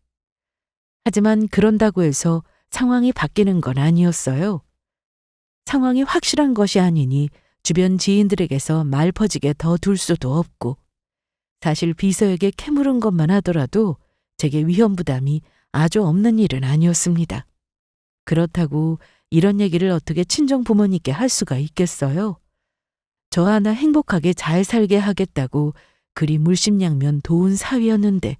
하지만 그런다고 해서 상황이 바뀌는 건 아니었어요. 상황이 확실한 것이 아니니 주변 지인들에게서 말 퍼지게 더 둘 수도 없고 사실 비서에게 캐물은 것만 하더라도 제게 위험 부담이 아주 없는 일은 아니었습니다. 그렇다고 이런 얘기를 어떻게 친정 부모님께 할 수가 있겠어요? 저 하나 행복하게 잘 살게 하겠다고 그리 물심양면 도운 사위였는데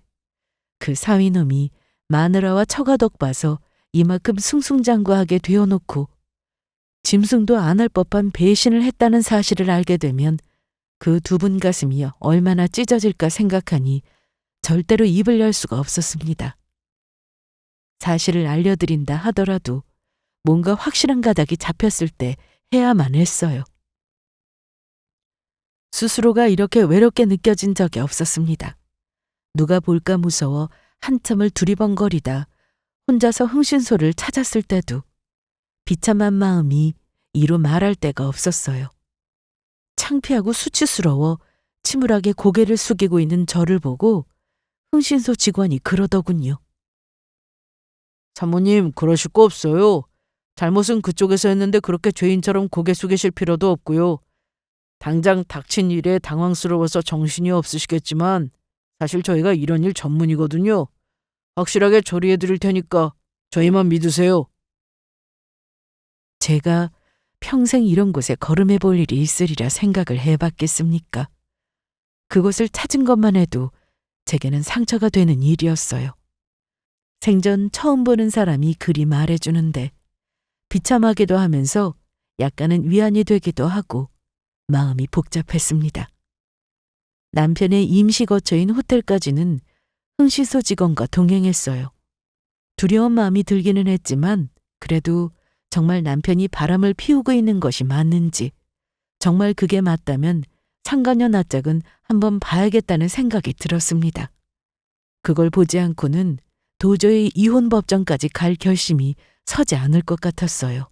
그 사위놈이 마누라와 처가덕 봐서 이만큼 승승장구하게 되어놓고 짐승도 안 할 법한 배신을 했다는 사실을 알게 되면 그 두 분 가슴이 얼마나 찢어질까 생각하니 절대로 입을 열 수가 없었습니다. 사실을 알려드린다 하더라도 뭔가 확실한 가닥이 잡혔을 때 해야만 했어요. 스스로가 이렇게 외롭게 느껴진 적이 없었습니다. 누가 볼까 무서워 한참을 두리번거리다 혼자서 흥신소를 찾았을 때도 비참한 마음이 이루 말할 데가 없었어요. 창피하고 수치스러워 침울하게 고개를 숙이고 있는 저를 보고 흥신소 직원이 그러더군요. 사모님, 그러실 거 없어요. 잘못은 그쪽에서 했는데 그렇게 죄인처럼 고개 숙이실 필요도 없고요. 당장 닥친 일에 당황스러워서 정신이 없으시겠지만 사실 저희가 이런 일 전문이거든요. 확실하게 처리해 드릴 테니까 저희만 믿으세요. 제가 평생 이런 곳에 걸음해 볼 일이 있으리라 생각을 해봤겠습니까? 그곳을 찾은 것만 해도 제게는 상처가 되는 일이었어요. 생전 처음 보는 사람이 그리 말해주는데 비참하기도 하면서 약간은 위안이 되기도 하고 마음이 복잡했습니다. 남편의 임시 거처인 호텔까지는 흥신소 직원과 동행했어요. 두려운 마음이 들기는 했지만 그래도 정말 남편이 바람을 피우고 있는 것이 맞는지 정말 그게 맞다면 상간녀 낯짝은 한번 봐야겠다는 생각이 들었습니다. 그걸 보지 않고는 도저히 이혼 법정까지 갈 결심이 서지 않을 것 같았어요.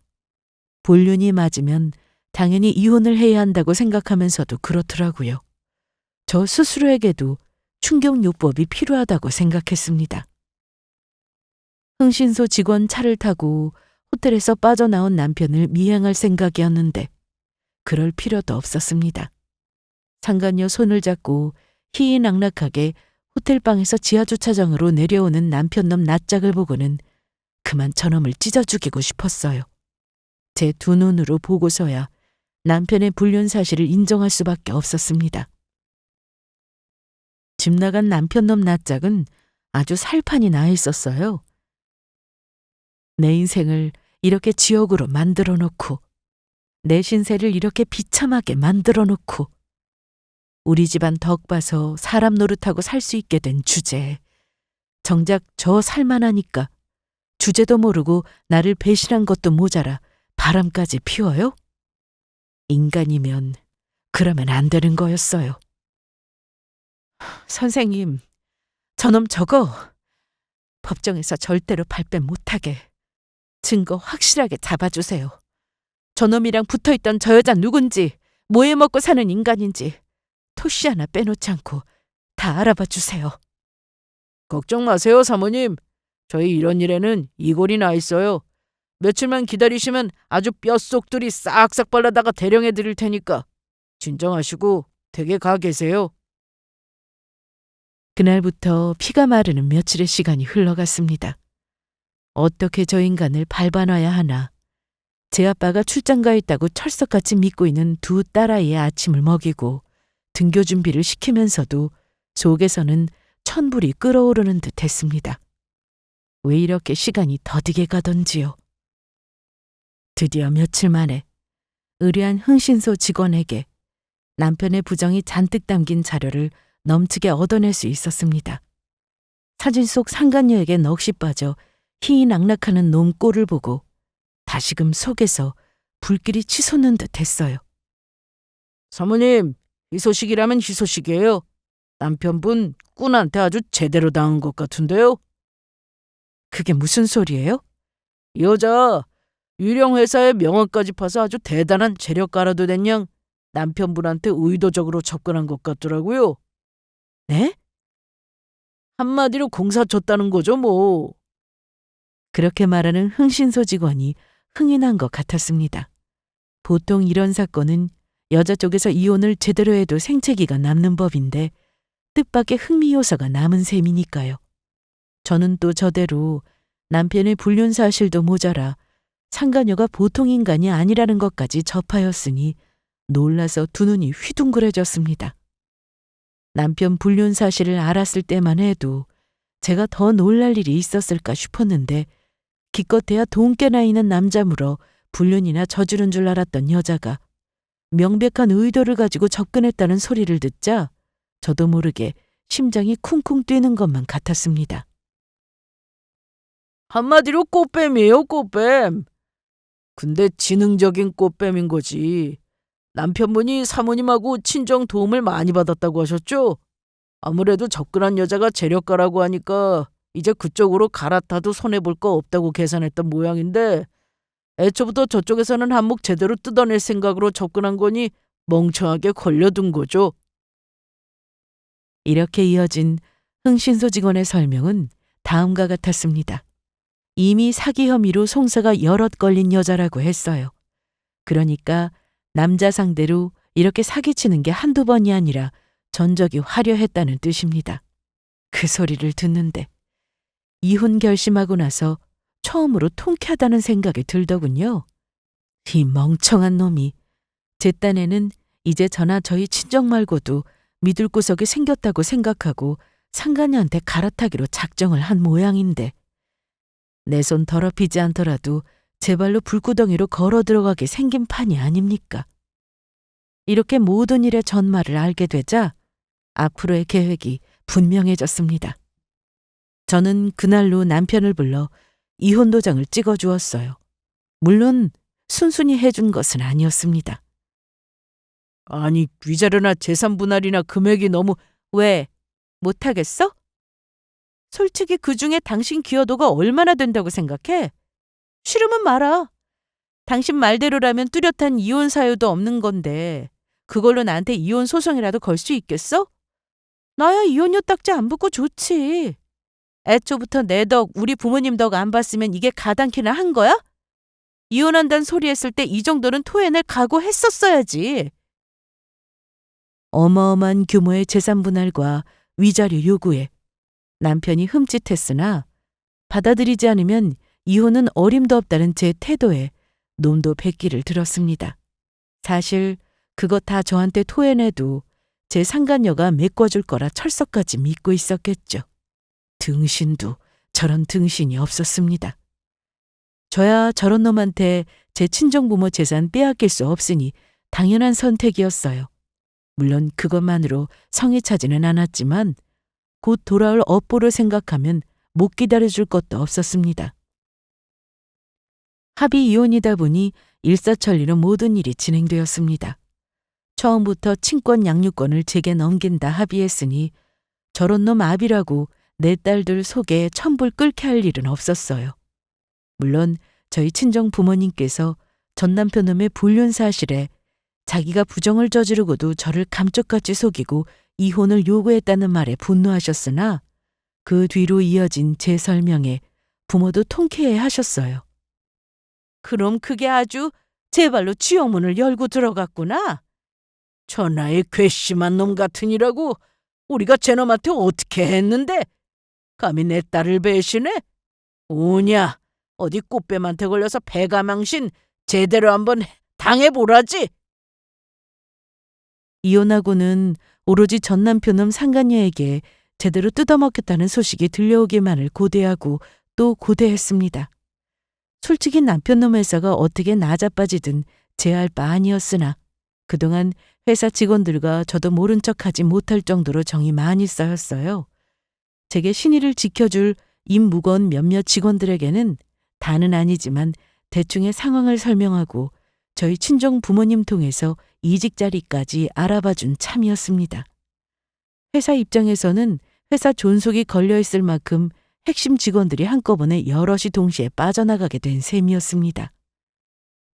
본륜이 맞으면 당연히 이혼을 해야 한다고 생각하면서도 그렇더라고요. 저 스스로에게도 충격요법이 필요하다고 생각했습니다. 흥신소 직원 차를 타고 호텔에서 빠져나온 남편을 미행할 생각이었는데 그럴 필요도 없었습니다. 상간녀 손을 잡고 희희낙낙하게 호텔방에서 지하주차장으로 내려오는 남편놈 낯짝을 보고는 그만 저놈을 찢어 죽이고 싶었어요. 제 두 눈으로 보고서야 남편의 불륜 사실을 인정할 수밖에 없었습니다. 집 나간 남편놈 낯짝은 아주 살판이 나 있었어요. 내 인생을 이렇게 지옥으로 만들어 놓고 내 신세를 이렇게 비참하게 만들어 놓고 우리 집안 덕 봐서 사람 노릇하고 살 수 있게 된 주제에 정작 저 살만하니까 주제도 모르고 나를 배신한 것도 모자라 바람까지 피워요? 인간이면 그러면 안 되는 거였어요. 선생님, 저놈 저거 법정에서 절대로 발뺌 못하게 증거 확실하게 잡아주세요. 저놈이랑 붙어있던 저 여자 누군지, 뭐 해먹고 사는 인간인지 토시 하나 빼놓지 않고 다 알아봐 주세요. 걱정 마세요, 사모님. 저희 이런 일에는 이골이 나 있어요. 며칠만 기다리시면 아주 뼛속들이 싹싹 발라다가 대령해 드릴 테니까 진정하시고 댁에 가 계세요. 그날부터 피가 마르는 며칠의 시간이 흘러갔습니다. 어떻게 저 인간을 밟아놔야 하나. 제 아빠가 출장가 있다고 철석같이 믿고 있는 두 딸아이의 아침을 먹이고 등교 준비를 시키면서도 속에서는 천불이 끓어오르는 듯 했습니다. 왜 이렇게 시간이 더디게 가던지요. 드디어 며칠 만에 의뢰한 흥신소 직원에게 남편의 부정이 잔뜩 담긴 자료를 넘치게 얻어낼 수 있었습니다. 사진 속 상간녀에게 넋이 빠져 희희낙낙하는 놈 꼴을 보고 다시금 속에서 불길이 치솟는 듯 했어요. 사모님, 희소식이라면 희소식이에요. 남편분 꾼한테 아주 제대로 당한 것 같은데요. 그게 무슨 소리예요? 이 여자 유령 회사의 명언까지 파서 아주 대단한 재력가라도 된 양 남편분한테 의도적으로 접근한 것 같더라고요. 네? 한마디로 공사 쳤다는 거죠, 뭐. 그렇게 말하는 흥신소 직원이 흥이 난 것 같았습니다. 보통 이런 사건은 여자 쪽에서 이혼을 제대로 해도 생채기가 남는 법인데 뜻밖의 흥미 요소가 남은 셈이니까요. 저는 또 저대로 남편의 불륜 사실도 모자라 상간녀가 보통 인간이 아니라는 것까지 접하였으니 놀라서 두 눈이 휘둥그레졌습니다. 남편 불륜 사실을 알았을 때만 해도 제가 더 놀랄 일이 있었을까 싶었는데 기껏해야 돈깨나 있는 남자물어 불륜이나 저지른 줄 알았던 여자가 명백한 의도를 가지고 접근했다는 소리를 듣자 저도 모르게 심장이 쿵쿵 뛰는 것만 같았습니다. 한마디로 꽃뱀이에요, 꽃뱀. 근데 지능적인 꽃뱀인 거지. 남편분이 사모님하고 친정 도움을 많이 받았다고 하셨죠? 아무래도 접근한 여자가 재력가라고 하니까 이제 그쪽으로 갈아타도 손해볼 거 없다고 계산했던 모양인데 애초부터 저쪽에서는 한몫 제대로 뜯어낼 생각으로 접근한 거니 멍청하게 걸려둔 거죠. 이렇게 이어진 흥신소 직원의 설명은 다음과 같았습니다. 이미 사기 혐의로 송사가 여럿 걸린 여자라고 했어요. 그러니까 남자 상대로 이렇게 사기치는 게 한두 번이 아니라 전적이 화려했다는 뜻입니다. 그 소리를 듣는데 이혼 결심하고 나서 처음으로 통쾌하다는 생각이 들더군요. 이 멍청한 놈이 제 딴에는 이제 저나 저희 친정 말고도 믿을 구석이 생겼다고 생각하고 상간녀한테 갈아타기로 작정을 한 모양인데 내 손 더럽히지 않더라도 제 발로 불구덩이로 걸어 들어가게 생긴 판이 아닙니까? 이렇게 모든 일의 전말을 알게 되자 앞으로의 계획이 분명해졌습니다. 저는 그날로 남편을 불러 이혼 도장을 찍어주었어요. 물론 순순히 해준 것은 아니었습니다. 아니, 위자료나 재산 분할이나 금액이 너무. 왜? 못하겠어? 솔직히 그중에 당신 기여도가 얼마나 된다고 생각해? 싫으면 말아. 당신 말대로라면 뚜렷한 이혼 사유도 없는 건데 그걸로 나한테 이혼 소송이라도 걸 수 있겠어? 나야 이혼료 딱지 안 붙고 좋지. 애초부터 내 덕, 우리 부모님 덕 안 봤으면 이게 가당키나 한 거야? 이혼한다는 소리 했을 때 이 정도는 토해낼 각오했었어야지. 어마어마한 규모의 재산 분할과 위자료 요구에 남편이 흠칫했으나 받아들이지 않으면 이혼은 어림도 없다는 제 태도에 놈도 백기를 들었습니다. 사실 그것 다 저한테 토해내도 제 상간녀가 메꿔줄 거라 철석까지 믿고 있었겠죠. 등신도 저런 등신이 없었습니다. 저야 저런 놈한테 제 친정부모 재산 빼앗길 수 없으니 당연한 선택이었어요. 물론 그것만으로 성에 차지는 않았지만 곧 돌아올 업보를 생각하면 못 기다려줄 것도 없었습니다. 합의 이혼이다 보니 일사천리로 모든 일이 진행되었습니다. 처음부터 친권 양육권을 제게 넘긴다 합의했으니 저런 놈 아비라고 내 딸들 속에 천불 끓게 할 일은 없었어요. 물론 저희 친정 부모님께서 전 남편 놈의 불륜 사실에 자기가 부정을 저지르고도 저를 감쪽같이 속이고 이혼을 요구했다는 말에 분노하셨으나 그 뒤로 이어진 제 설명에 부모도 통쾌해 하셨어요. 그럼 그게 아주 제 발로 쥐어문을 열고 들어갔구나. 천하의 괘씸한 놈 같으니라고. 우리가 제놈한테 어떻게 했는데? 감히 내 딸을 배신해? 오냐, 어디 꽃뱀한테 걸려서 배가망신 제대로 한번 당해보라지. 이혼하고는 오로지 전 남편놈 상간녀에게 제대로 뜯어먹겠다는 소식이 들려오기만을 고대하고 또 고대했습니다. 솔직히 남편놈 회사가 어떻게 나자빠지든 제할 바 아니었으나 그동안 회사 직원들과 저도 모른 척하지 못할 정도로 정이 많이 쌓였어요. 제게 신의를 지켜줄 입 무거운 몇몇 직원들에게는 다는 아니지만 대충의 상황을 설명하고 저희 친정 부모님 통해서 이직 자리까지 알아봐준 참이었습니다. 회사 입장에서는 회사 존속이 걸려있을 만큼 핵심 직원들이 한꺼번에 여럿이 동시에 빠져나가게 된 셈이었습니다.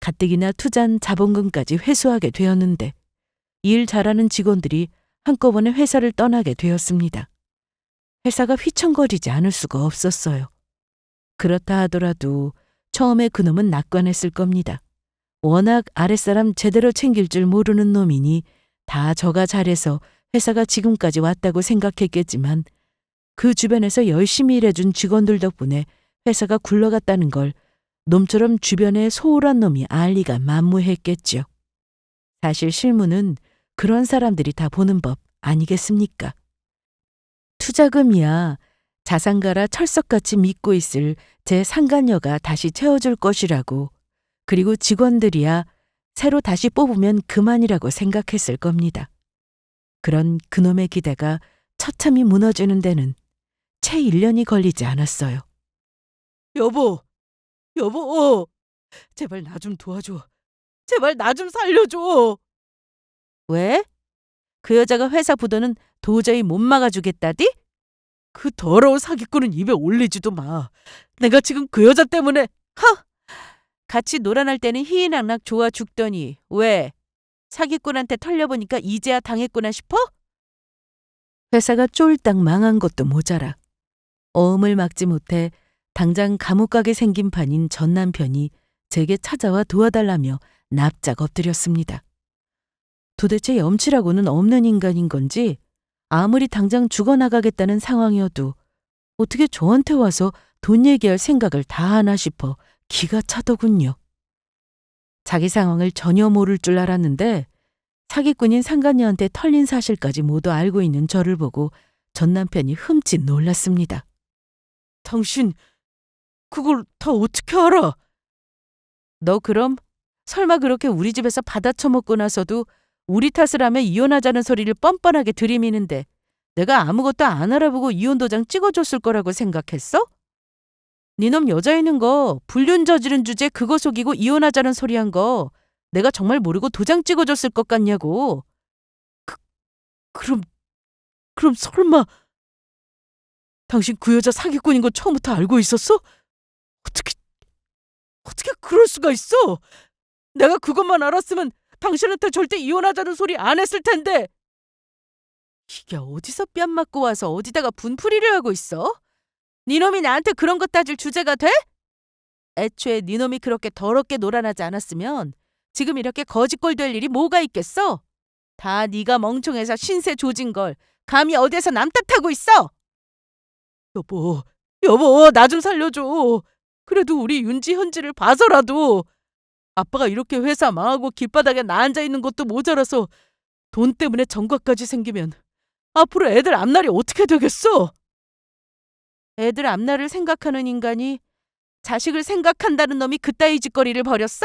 가뜩이나 투자한 자본금까지 회수하게 되었는데 일 잘하는 직원들이 한꺼번에 회사를 떠나게 되었습니다. 회사가 휘청거리지 않을 수가 없었어요. 그렇다 하더라도 처음에 그놈은 낙관했을 겁니다. 워낙 아랫사람 제대로 챙길 줄 모르는 놈이니 다 저가 잘해서 회사가 지금까지 왔다고 생각했겠지만 그 주변에서 열심히 일해준 직원들 덕분에 회사가 굴러갔다는 걸 놈처럼 주변에 소홀한 놈이 알 리가 만무했겠죠. 사실 실무는 그런 사람들이 다 보는 법 아니겠습니까? 투자금이야 자산가라 철석같이 믿고 있을 제 상간녀가 다시 채워줄 것이라고, 그리고 직원들이야 새로 다시 뽑으면 그만이라고 생각했을 겁니다. 그런 그놈의 기대가 처참히 무너지는 데는 채 1년이 걸리지 않았어요. 여보, 제발 나 좀 도와줘. 제발 나 좀 살려줘. 왜? 그 여자가 회사 부도는 도저히 못 막아주겠다디? 그 더러운 사기꾼은 입에 올리지도 마. 내가 지금 그 여자 때문에. 같이 놀아날 때는 희희낙낙 좋아 죽더니 왜? 사기꾼한테 털려보니까 이제야 당했구나 싶어? 회사가 쫄딱 망한 것도 모자라 어음을 막지 못해 당장 감옥 가게 생긴 판인 전 남편이 제게 찾아와 도와달라며 납작 엎드렸습니다. 도대체 염치라고는 없는 인간인 건지 아무리 당장 죽어나가겠다는 상황이어도 어떻게 저한테 와서 돈 얘기할 생각을 다 하나 싶어 기가 차더군요. 자기 상황을 전혀 모를 줄 알았는데 사기꾼인 상간녀한테 털린 사실까지 모두 알고 있는 저를 보고 전 남편이 흠칫 놀랐습니다. 당신 그걸 다 어떻게 알아? 너 그럼 설마 그렇게 우리 집에서 받아쳐먹고 나서도 우리 탓을 하며 이혼하자는 소리를 뻔뻔하게 들이미는데 내가 아무것도 안 알아보고 이혼 도장 찍어줬을 거라고 생각했어? 니놈 여자 있는 거 불륜 저지른 주제 그거 속이고 이혼하자는 소리 한 거 내가 정말 모르고 도장 찍어줬을 것 같냐고. 그럼 설마 당신 그 여자 사기꾼인 거 처음부터 알고 있었어? 어떻게 그럴 수가 있어? 내가 그것만 알았으면 당신한테 절대 이혼하자는 소리 안 했을 텐데. 이게 어디서 뺨 맞고 와서 어디다가 분풀이를 하고 있어? 니놈이 나한테 그런 거 따질 주제가 돼? 애초에 니놈이 그렇게 더럽게 놀아나지 않았으면 지금 이렇게 거지꼴 될 일이 뭐가 있겠어? 다 네가 멍청해서 신세 조진 걸 감히 어디에서 남 탓하고 있어? 여보, 나 좀 살려줘. 그래도 우리 윤지 현지를 봐서라도. 아빠가 이렇게 회사 망하고 길바닥에 나 앉아 있는 것도 모자라서 돈 때문에 전과까지 생기면 앞으로 애들 앞날이 어떻게 되겠어? 애들 앞날을 생각하는 인간이 자식을 생각한다는 놈이 그따위 짓거리를 벌였어?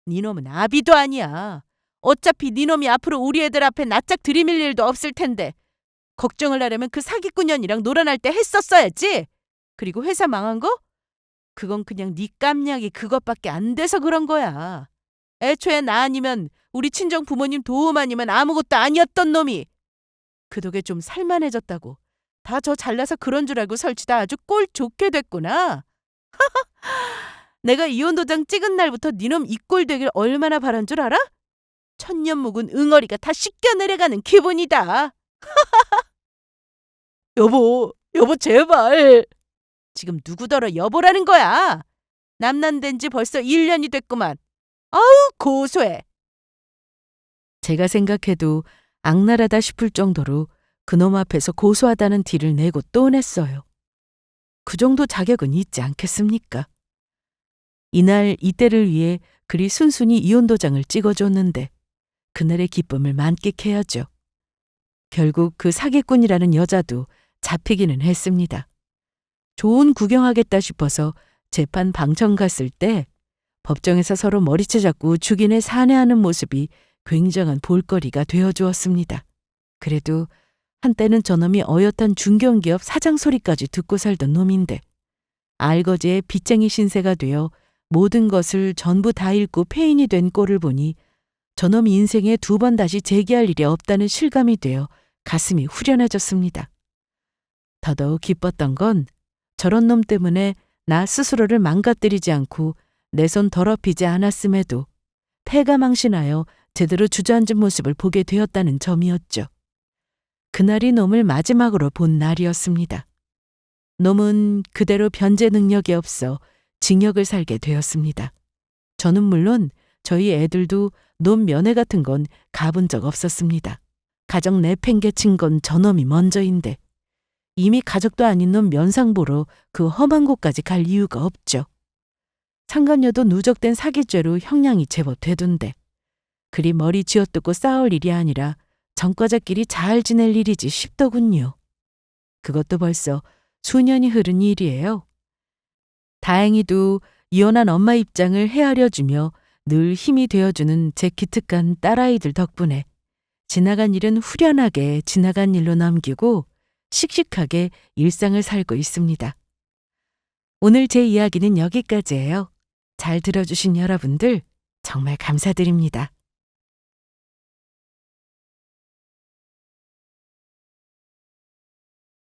니놈은 아비도 아니야. 어차피 니놈이 앞으로 우리 애들 앞에 낯짝 들이밀 일도 없을 텐데 걱정을 하려면 그 사기꾼년이랑 놀아날 때 했었어야지. 그리고 회사 망한 거? 그건 그냥 네 깜냥이 그것밖에 안 돼서 그런 거야. 애초에 나 아니면 우리 친정 부모님 도움 아니면 아무것도 아니었던 놈이 그 덕에 좀 살만해졌다고 다 저 잘나서 그런 줄 알고 설치다 아주 꼴 좋게 됐구나. 내가 이혼 도장 찍은 날부터 니놈 이 꼴 되길 얼마나 바란 줄 알아? 천년 묵은 응어리가 다 씻겨 내려가는 기분이다. 여보 제발. 지금 누구더러 여보라는 거야? 남난된 지 벌써 1년이 됐구만. 아우 고소해. 제가 생각해도 악랄하다 싶을 정도로 그놈 앞에서 고소하다는 티를 내고 또 냈어요. 그 정도 자격은 있지 않겠습니까? 이날 이때를 위해 그리 순순히 이혼 도장을 찍어줬는데 그날의 기쁨을 만끽해야죠. 결국 그 사기꾼이라는 여자도 잡히기는 했습니다. 좋은 구경하겠다 싶어서 재판 방청 갔을 때 법정에서 서로 머리채 잡고 죽인을 산해하는 모습이 굉장한 볼거리가 되어주었습니다. 그래도 한때는 저놈이 어엿한 중견기업 사장 소리까지 듣고 살던 놈인데 알거지에 빚쟁이 신세가 되어 모든 것을 전부 다 잃고 폐인이 된 꼴을 보니 저놈 인생에 2번 다시 재기할 일이 없다는 실감이 되어 가슴이 후련해졌습니다. 더더욱 기뻤던 건 저런 놈 때문에 나 스스로를 망가뜨리지 않고 내 손 더럽히지 않았음에도 패가망신하여 제대로 주저앉은 모습을 보게 되었다는 점이었죠. 그날이 놈을 마지막으로 본 날이었습니다. 놈은 그대로 변제 능력이 없어 징역을 살게 되었습니다. 저는 물론 저희 애들도 놈 면회 같은 건 가본 적 없었습니다. 가정 내팽개친 건 저놈이 먼저인데 이미 가족도 아닌 놈 면상 보러 그 험한 곳까지 갈 이유가 없죠. 상간녀도 누적된 사기죄로 형량이 제법 되던데 그리 머리 쥐어뜯고 싸울 일이 아니라 전과자끼리 잘 지낼 일이지 싶더군요. 그것도 벌써 수년이 흐른 일이에요. 다행히도 이혼한 엄마 입장을 헤아려주며 늘 힘이 되어주는 제 기특한 딸아이들 덕분에 지나간 일은 후련하게 지나간 일로 남기고 씩씩하게 일상을 살고 있습니다. 오늘 제 이야기는 여기까지예요. 잘 들어주신 여러분들 정말 감사드립니다.